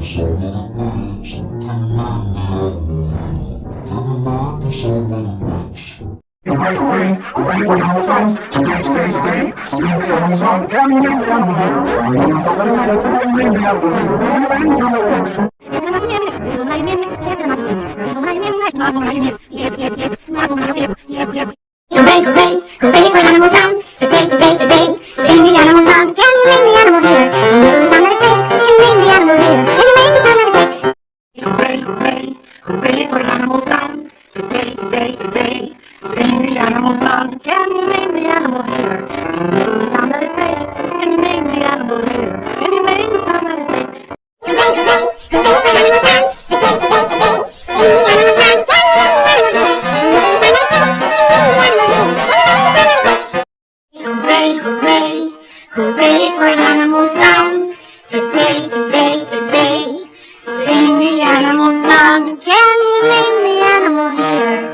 Hooray for animal sounds! Today, sing the animal song. Can you name the animal here? Can you name some little pigs? Can you name the animal here? Can you name some little pigs? Hooray for animal sounds! Today, sing the animal song. Can you name the animal here? Can you name some little pigs? Can you name the animal here? Can you name some little pigs? Hooray for animal sounds! Today, sing the animal song. Can you name the animal here? Can you name the sound that it makes? Can you name the animal here? Can you name the sound that it makes? Hooray for animal sounds! Today, sing the animal song. Can you name the animal here? Can you name the sound that it makes? Can you name the animal here? Can you name the sound that it makes? Hooray for animal sounds! Today, sing the animal song. Can you name the animal here?